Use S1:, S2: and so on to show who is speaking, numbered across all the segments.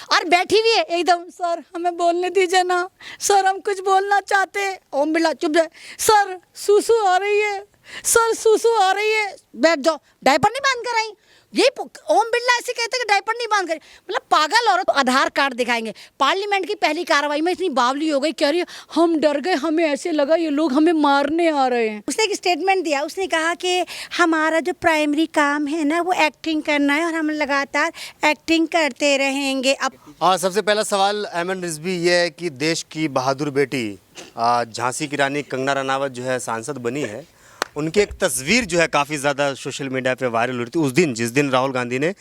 S1: और बैठी हुई है एकदम, सर हमें बोलने दीजिए ना, सर हम कुछ बोलना चाहते हैं। ओम बिरला चुप जाए, सर सूसू आ रही है, सर सूसू आ रही है, बैठ जाओ, डायपर नहीं बांध कर आई। ये ओम बिरला ऐसे कहते हैं कि डायपर नहीं बांध कर, मतलब पागल औरत। आधार कार्ड दिखाएंगे। पार्लियामेंट की पहली कार्रवाई में इतनी बावली हो गई, कह रही है हम डर गए, हमें ऐसे लगा ये लोग हमें मारने आ रहे हैं। उसने एक स्टेटमेंट दिया, उसने कहा कि हमारा जो प्राइमरी काम है ना वो एक्टिंग करना है और हम लगातार एक्टिंग करते रहेंगे। अब
S2: सबसे पहला सवाल अहमद रिजवी ये है कि देश की बहादुर बेटी झांसी की रानी कंगना रनावत जो है सांसद बनी है, उनकी एक तस्वीर जो है काफ़ी ज़्यादा सोशल मीडिया पे वायरल हो रही थी। उस दिन जिस दिन राहुल गांधी ने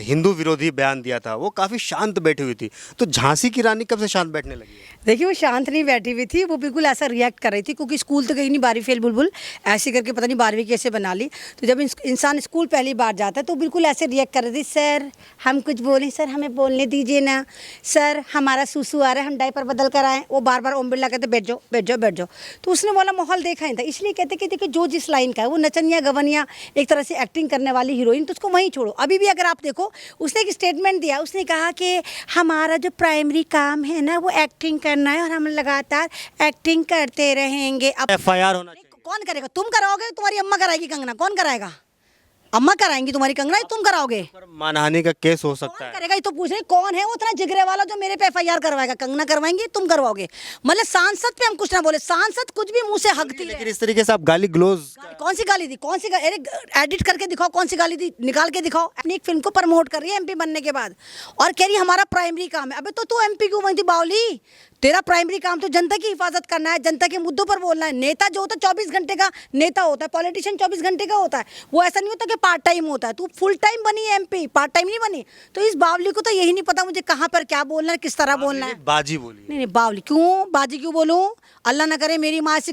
S2: हिंदू विरोधी बयान दिया था, वो काफ़ी शांत बैठी हुई थी। तो झांसी की रानी कब से शांत बैठने लगी है?
S1: देखिए वो शांत नहीं बैठी हुई थी, वो बिल्कुल ऐसा रिएक्ट कर रही थी, क्योंकि स्कूल तो गई नहीं, 12वीं फेल बुलबुल ऐसे करके पता नहीं 12वीं कैसे बना ली। तो जब इंसान स्कूल पहली बार जाता है तो बिल्कुल ऐसे रिएक्ट कर रही थी, सर हम कुछ बोलें, सर हमें बोलने दीजिए ना, सर हमारा सूसू आ रहा है, हम डायपर बदल कर आए। वो बार बार ओम बिरला कहते बैठ जाओ बैठ जाओ बैठ जाओ। तो उसने बोला माहौल देखा नहीं था, इसलिए कहते कि देखिए जो जिस लाइन का है, वो नचनिया गवनिया एक तरह से एक्टिंग करने वाली हीरोइन, तो उसको वहीं छोड़ो। अभी भी अगर आप देखो, उसने एक स्टेटमेंट दिया, उसने कहा कि हमारा जो प्राइमरी काम है ना वो एक्टिंग करना है और हम लगातार एक्टिंग करते रहेंगे। अब
S2: FIR होना चाहिए।
S1: कौन करेगा? तुम कराओगे? तुम्हारी अम्मा कराएगी कंगना? कौन कराएगा? अम्मा कराएंगी तुम्हारी कंगना, तुम कराओगे?
S2: पर मानहानि का केस हो सकता
S1: कौन
S2: है।
S1: करेगा? ये तो पूछ रहे कौन है वो इतना जिगरे वाला जो मेरे पे FIR करवाएगा? कंगना करवाएंगी, तुम करवाओगे? मतलब सांसद पे हम कुछ ना बोले, सांसद कुछ भी मुंह से हकती है।
S2: लेकिन इस तरीके से आप गाली ग्लोज
S1: कौन सी गाली दी? कौन सी अरे एडिट करके दिखाओ, कौन सी गाली दी, निकाल के दिखाओ। अपनी एक फिल्म को प्रमोट कर रही है MP बनने के बाद, और कह रही है हमारा प्राइमरी काम है। अबे तो तू MP क्यों बनी थी बावली? तेरा प्राइमरी काम तो जनता की हिफाजत करना है, जनता के मुद्दों पर बोलना है। नेता जो होता है 24 घंटे का नेता होता है, पॉलिटिशियन 24 घंटे का होता है। वो ऐसा नहीं होता कि पार्ट टाइम होता है। तू फुल टाइम बनी है MP, पार्ट टाइम नहीं बनी। तो इस बावली को तो यही नहीं पता मुझे कहाँ पर क्या बोलना है, किस तरह बोलना है।
S2: बाजी बोली।
S1: नहीं बावली क्यों, बाजी क्यों बोलूं? अल्लाह ना करे मेरी माँ ऐसी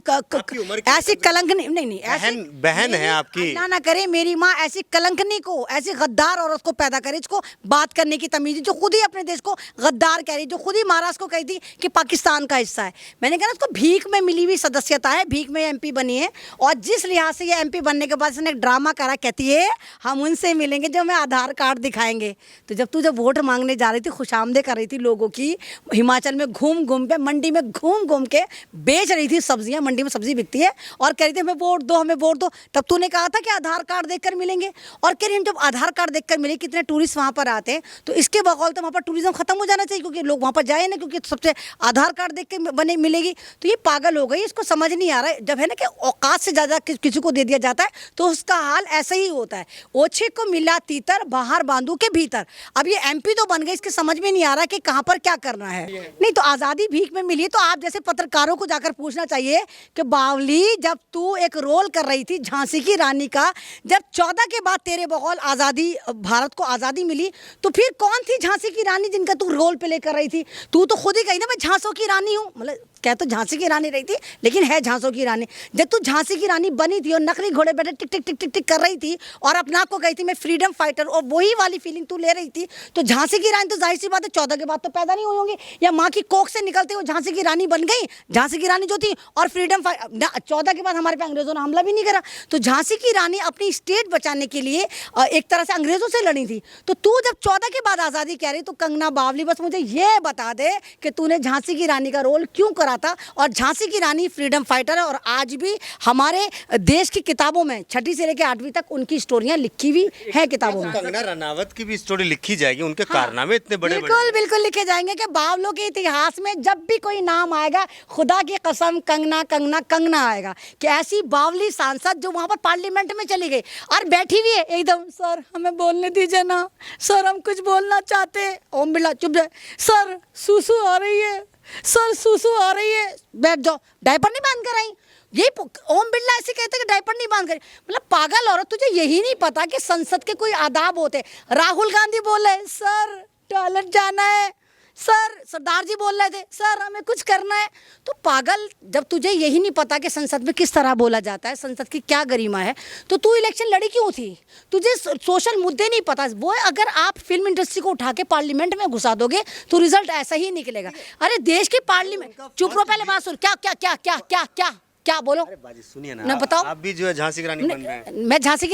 S1: ऐसी कलंकनी, नहीं ऐसी
S2: बहन है आपकी।
S1: अल्लाह ना करे मेरी माँ ऐसी कलंकनी को, ऐसी गद्दार औरत को पैदा करे, इसको बात करने की तमीज, जो खुद ही अपने देश को गद्दार कह रही, जो खुद ही महाराष्ट्र को कहती कि पाकिस्तान का हिस्सा है। मैंने कहा उसको भीख में मिली हुई सदस्यता है, भीख में MP बनी है। और जिस लिहाज से ये MP बनने के बाद इसने एक ड्रामा करा, कहती है हम उनसे मिलेंगे जो हमें आधार कार्ड दिखाएंगे। तो जब वोट मांगने जा रही थी, खुशामदे कर रही थी लोगों की, हिमाचल में घूम घूम पे, मंडी में घूम घूम के बेच रही थी सब्जियां, मंडी में सब्जी बिकती है, और कह रही थी हमें वोट दो, हमें वोट दो। तब तूने कहा था कि आधार कार्ड देखकर मिलेंगे, और कह रही हम जब आधार कार्ड देखकर मिले, कितने टूरिस्ट वहाँ पर आते हैं, तो इसके बकौल तो वहाँ पर टूरिज्म खत्म हो जाना चाहिए, क्योंकि लोग वहाँ पर जाए ना, क्योंकि सबसे आधार कार्ड देख के बने मिलेगी। तो ये पागल हो गई, इसको समझ नहीं आ रहा है। जब है ना कि औकात से ज़्यादा किसी को दे दिया जाता है तो उसका हाल ऐसा ही होता है। ओछे को मिला तीतर, बाहर बांधू के भीतर। अब ये MP तो बन गई, इसके समझ में नहीं आ रहा कि कहाँ पर क्या करना है। नहीं तो आज़ादी भीख में मिली, तो आप जैसे पत्रकारों को जाकर पूछना चाहिए कि बावली जब तू एक रोल कर रही थी झांसी की रानी का, जब 14 के बाद तेरे बकौल आज़ादी, भारत को आज़ादी मिली, तो फिर कौन थी झांसी की रानी जिनका तू रोल प्ले कर रही थी? तू तो खुद ही कही ना मैं झांसों की रानी हूँ, मतलब क्या तो झांसी की रानी रही थी लेकिन है झांसों की रानी। जब तू झांसी की रानी बनी थी और नकली घोड़े बैठे टिक टिक टिक टिक टिक कर रही थी और अपने आप को कही थी मैं फ्रीडम फाइटर, और वही वाली फीलिंग तू ले रही थी, तो झांसी की रानी तो जाहिर सी बात है 14 के बाद तो पैदा नहीं हुई होंगी, या माँ की कोख से निकलते हुए झांसी की रानी बन गई। झांसी की रानी जो थी और फ्रीडम 14 के बाद हमारे पे अंग्रेजों ने हमला भी नहीं करा, तो झांसी की रानी अपनी स्टेट बचाने के लिए एक तरह से अंग्रेजों से लड़ी थी। तो तू जब 14 के बाद आज़ादी कह रही, तो कंगना बावली बस मुझे ये बता दे कि तूने झांसी की रानी का रोल क्यों करा था। और झांसी की रानी फ्रीडम फाइटर है, और आज भी हमारे देश की किताबों में 6ठी से लेकर 8वीं तक उनकी स्टोरियां लिखी हुई है किताबों में।
S2: कंगना रनावत की भी स्टोरी लिखी जाएगी, उनके कारनामे इतने बड़े
S1: बिल्कुल बिल्कुल लिखे जाएंगे कि बावलों के इतिहास में जब भी कोई नाम आएगा, खुदा की कसम कंगना कंगना कंगना आएगा, कि ऐसी बावली सांसद जो वहां पर पार्लियामेंट में चली गई और बैठी हुई है एकदम, सर हमें बोलने दीजिए ना, सर हम कुछ बोलना चाहते हैं। ओम बिरला चुप जाए, सर सूसू आ रही है, सर सूसू आ रही है, बैठ जाओ, डायपर नहीं बांध कर आई। ये ओम बिरला ऐसे कहते हैं कि डायपर नहीं बांध कर, मतलब पागल औरत, तुझे यही नहीं पता कि संसद के कोई आदाब होते हैं। राहुल गांधी बोल रहे सर टॉयलेट जाना है, सर सरदार जी बोल रहे थे सर हमें कुछ करना है। तो पागल, जब तुझे यही नहीं पता कि संसद में किस तरह बोला जाता है, संसद की क्या गरिमा है, तो तू इलेक्शन लड़ी क्यों थी? तुझे सोशल मुद्दे नहीं पता। वो अगर आप फिल्म इंडस्ट्री को उठा के पार्लियामेंट में घुसा दोगे तो रिजल्ट ऐसा ही निकलेगा। अरे देश की पार्लियामेंट, चुप रहो पहले बात सुन। क्या क्या क्या क्या क्या क्या क्या बोलो?
S2: अरे बाजी सुनिए
S1: ना
S2: ना,
S1: बताओ।
S2: आप भी जो है झांसी की रानी बन रहे हैं।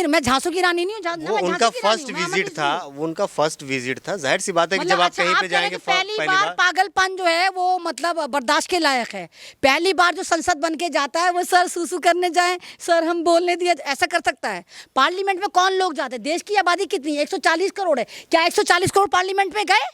S1: मैं झांसू की रानी नहीं हूँ।
S2: वो उनका फर्स्ट विजिट था, वो उनका फर्स्ट विजिट था। जाहिर सी बात है कि जब आप कहीं पे जाएंगे
S1: पहली बार पागलपन जो है वो मतलब बर्दाश्त के लायक है। पहली बार जो संसद बन के जाता है वो सर सूसू करने जाए, सर हम बोलने दिए, ऐसा कर सकता है? पार्लियामेंट में कौन लोग जाते हैं? देश की आबादी कितनी है? 140 करोड़ है। क्या 140 करोड़ पार्लियामेंट में गए?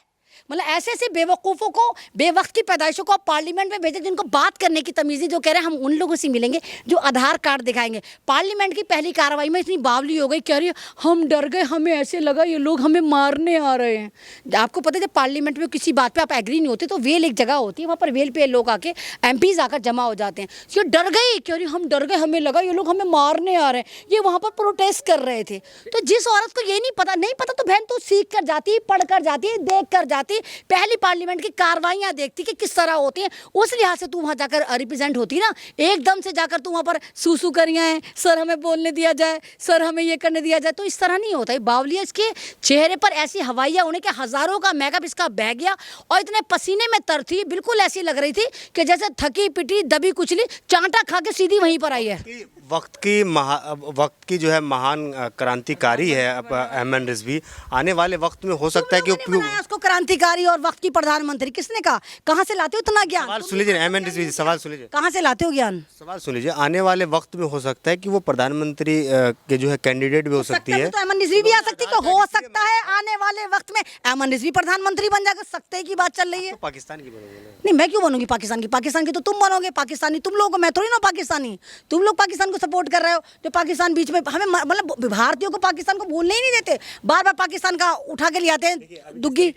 S1: मतलब ऐसे ऐसे बेवकूफ़ों को, बेवक्त की पैदाइशों को आप पार्लियामेंट में भेजें जिनको बात करने की तमीज़ी, जो कह रहे हैं हम उन लोगों से मिलेंगे जो आधार कार्ड दिखाएंगे। पार्लियामेंट की पहली कार्रवाई में इतनी बावली हो गई, कह रही है हम डर गए, हमें ऐसे लगा ये लोग हमें मारने आ रहे हैं। आपको पता है जब पार्लियामेंट में किसी बात पर आप एग्री नहीं होते तो वेल एक जगह होती है, वहाँ पर वेल पे लोग आके MPs आकर जमा हो जाते हैं। ये डर गई, कह रही हम डर गए, हमें लगा ये लोग हमें मारने आ रहे हैं। ये वहाँ पर प्रोटेस्ट कर रहे थे। तो जिस औरत को ये नहीं पता तो बहन तू सीख कर जाती, पढ़ कर जाती, देख कर जाती, पहली पार्लियामेंट की कार्रवाइयां देखती कि किस तरह होती हैं, उस लिहाज से तू वहां जाकर रिप्रेजेंट होती ना। एकदम से जाकर तू वहां पर सूसू करिया है, सर हमें बोलने दिया जाए, सर हमें ये करने दिया जाए, तो इस तरह नहीं होता है। बावलिया इसके चेहरे पर ऐसी हवाइयां होने के हजारों का मेकअप इसका बह गया और इतने पसीने में तर थी, बिल्कुल ऐसी लग रही थी कि जैसे थकी पिटी दबी कुचली चांटा खा के सीधी वहीं पर आई है।
S2: वक्त की जो है महान क्रांतिकारी है अब अहमद रिजवी। आने वाले वक्त में हो सकता है कि
S1: बनाया उसको क्रांतिकारी और वक्त की प्रधानमंत्री, किसने कहा? कहाँ से लाते हो इतना ज्ञान?
S2: सवाल सुन लीजिए अहमद रिजवी, सवाल सुन लीजिए,
S1: कहाँ से लाते हो ज्ञान?
S2: सवाल सुन लीजिए। आने वाले वक्त में हो सकता है कि वो प्रधानमंत्री के जो है कैंडिडेट भी हो सकती है।
S1: तो अहमद रिजवी भी आ सकती है, हो सकता है आने वाले वक्त में अहमद रिजवी प्रधानमंत्री बन जाकर, सकते की बात चल रही है।
S2: तो पाकिस्तान की बनोगे?
S1: नहीं, मैं क्यों बनूंगी पाकिस्तान की? पाकिस्तान की तो तुम बनोगे पाकिस्तानी, तुम लोग, मैं थोड़ी ना पाकिस्तानी। तुम लोग पाकिस्तान को सपोर्ट कर रहे हो, जो पाकिस्तान बीच में हमें मतलब भारतीयों को पाकिस्तान को बोलने ही नहीं देते, बार बार पाकिस्तान का उठा के ले आते हैं दुग्गी।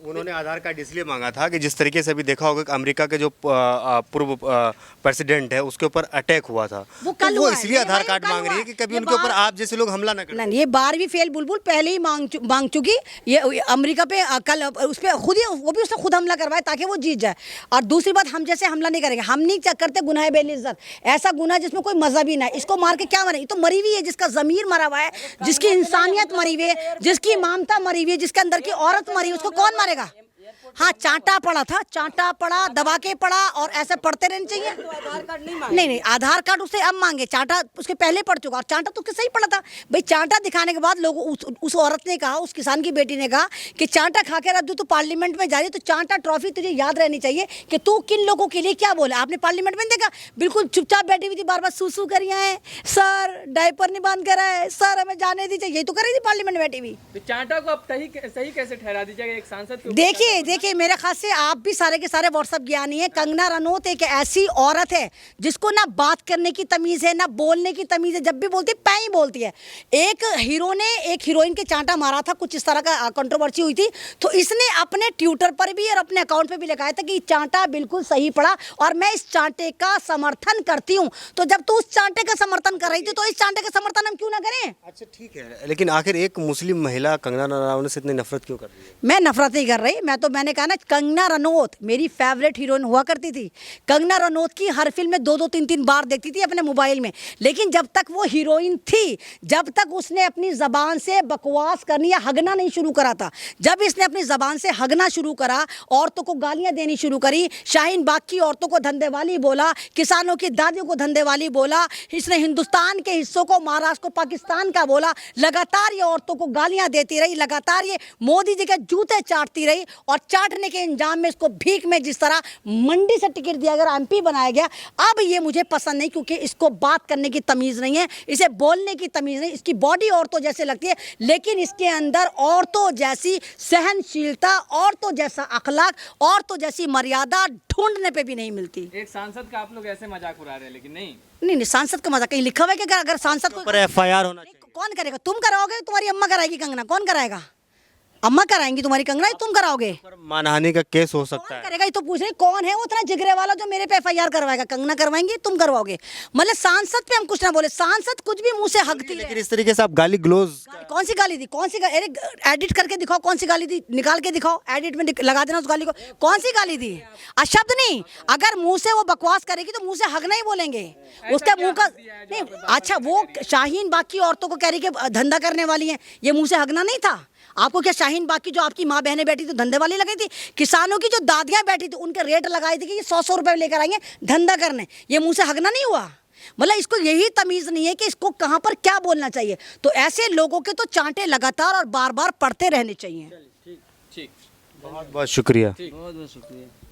S2: उन्होंने आधार कार्ड इसलिए मांगा था कि जिस तरीके से अभी देखा होगा कि अमेरिका के जो पूर्व प्रेसिडेंट है उसके ऊपर अटैक हुआ था, वो इसलिए आधार कार्ड मांग रही है कि कभी उनके ऊपर आप जैसे लोग हमला ना करें।
S1: ये बार भी फेल बुलबुल पहले ही मांग चुकी। ये अमेरिका पे कल उस पर खुद ही, वो भी उसने खुद हमला करवाया ताकि वो जीत जाए। और दूसरी बात, हम जैसे हमला नहीं करेंगे, हम नहीं करते गुनाह बेइज्जत, ऐसा गुनाह जिसमें कोई मजा भी ना है। इसको मार के क्या मरे? ये तो मरी हुई है, जिसका जमीर मरा हुआ है, जिसकी इंसानियत मरी हुई है, जिसकी ममता मरी हुई है, जिसके अंदर की औरत मरी है, उसको कौन मारेगा? हाँ, चांटा पड़ा था, चांटा पड़ा, दबा के पड़ा, और ऐसे पढ़ते रहने चाहिए। आधार कार्ड नहीं, आधार कार्ड उससे अब मांगे, चांटा उसके पहले पड़ चुका, और चांटा तो उसके सही पड़ा था भाई। चांटा दिखाने के बाद लोग, उस औरत ने कहा, उस किसान की बेटी ने कहा कि चांटा खा के रख, तू पार्लियामेंट में जा रही है तो चांटा ट्रॉफी तुझे याद रहनी चाहिए कि तू किन लोगों के लिए क्या बोला। आपने पार्लियामेंट में देखा, बिल्कुल चुपचाप बैठी हुई थी, बार बार सूसू करिया है, सर डायपर नहीं बांध कर है, सर हमें जाने दीजिए, यही तो कर रही थी पार्लियामेंट में बैठी हुई।
S3: तो चांटा को अब सही कैसे ठहरा दीजिएगा एक सांसद?
S1: देखिए मेरे खास से आप भी सारे के सारे व्हाट्सएप ज्ञानी है। कंगना रनौत एक ऐसी औरत है जिसको ना बात करने की तमीज है, ना बोलने की तमीज है, जब भी बोलती है पैं बोलती है। एक हीरो ने एक हीरोइन के चांटा मारा था, कुछ इस तरह का कंट्रोवर्सी हुई थी, तो इसने अपने ट्विटर पर भी और अपने अकाउंट पे भी लगाया था कि चांटा बिल्कुल सही पड़ा और मैं इस चांटे का समर्थन करती हूँ। तो जब तू उस चांटे का समर्थन कर रही थी तो इस चांटे का समर्थन हम क्यों ना करें?
S2: अच्छा ठीक है, लेकिन आखिर एक मुस्लिम महिला कंगना रनौत से इतनी नफरत क्यों कर रही है?
S1: मैं नफरत नहीं कर रही, मैंने कहा ना, कंगना रनौत मेरी फेवरेट हीरोइन हुआ करती थी। कंगना रनौत की हर फिल्म में 2-2 3-3 बार देखती थी अपने मोबाइल में, लेकिन जब तक वो हीरोइन थी, जब तक उसने अपनी जबान से बकवास करनी या हगना नहीं शुरू करा था, जब इसने अपनी जबान से हगना शुरू करा, औरतों को गालियां देनी शुरू करी, शाहीन बाग की औरतों को धंधे वाली बोला, किसानों की दादियों को धंधे वाली बोला, इसने हिंदुस्तान के हिस्सों को, महाराष्ट्र को पाकिस्तान का बोला, लगातार ये औरतों को गालियां देती रही, लगातार ये मोदी जी के जूते चाटती रही, और चाटने के इंजाम में इसको भीख में जिस तरह मंडी से टिकट दिया गया, MP बनाया गया। अब ये मुझे पसंद नहीं, क्योंकि इसको बात करने की तमीज नहीं है, इसे बोलने की तमीज नहीं। इसकी बॉडी औरतों जैसे लगती है, लेकिन इसके अंदर औरतों जैसी सहनशीलता, औरतों जैसा अखलाक, औरतों जैसी मर्यादा ढूंढने पे भी नहीं मिलती।
S3: एक सांसद का आप लोग ऐसे मजाक उड़ा रहे हैं, लेकिन
S1: नहीं, सांसद का मजाक कहीं लिखा हुआ है कि अगर सांसद को
S2: FIR होना चाहिए?
S1: कौन करेगा? तुम कराओगे? तुम्हारी अम्मा कराएगी कंगना? कौन कराएगा? अम्मा कराएंगी तुम्हारी कंगना, तुम कराओगे?
S2: मानहानि का केस हो सकता है।
S1: करेगा? ये तो पूछ रहे कौन है वो इतना जिगरे वाला जो मेरे पे FIR करवाएगा? कंगना करवाएंगी, तुम करवाओगे? मतलब सांसद पे हम कुछ ना बोले, सांसद कुछ भी मुंह से हकती है।
S2: लेकिन इस तरीके से आप गाली ग्लोज,
S1: कौन सी गाली दी? अरे एडिट करके दिखाओ, कौन सी गाली दी, निकाल के दिखाओ, एडिट में लगा देना उस गाली को। कौन सी गाली दी? अशब्द नहीं, अगर मुंह से वो बकवास करेगी तो मुंह से हगना ही बोलेंगे, उसके मुंह का नहीं। अच्छा, वो शाहीन बाग की औरतों को कह रही कि धंधा करने वाली है, ये मुंह से हगना नहीं था? आपको क्या शाहीन बाग की जो आपकी माँ बहनें बैठी थी धंधे वाली लगी थी, किसानों की जो दादियाँ बैठी थी उनके रेट लगाए थे कि ये 100 रुपए लेकर आएंगे धंधा करने, ये मुंह से हगना नहीं हुआ। मतलब इसको यही तमीज नहीं है कि इसको कहाँ पर क्या बोलना चाहिए। तो ऐसे लोगों के तो चांटे लगातार और बार बार पड़ते रहने चाहिए।
S3: ठीक ठीक
S2: बहुत बहुत शुक्रिया।
S3: बहुत बहुत शुक्रिया।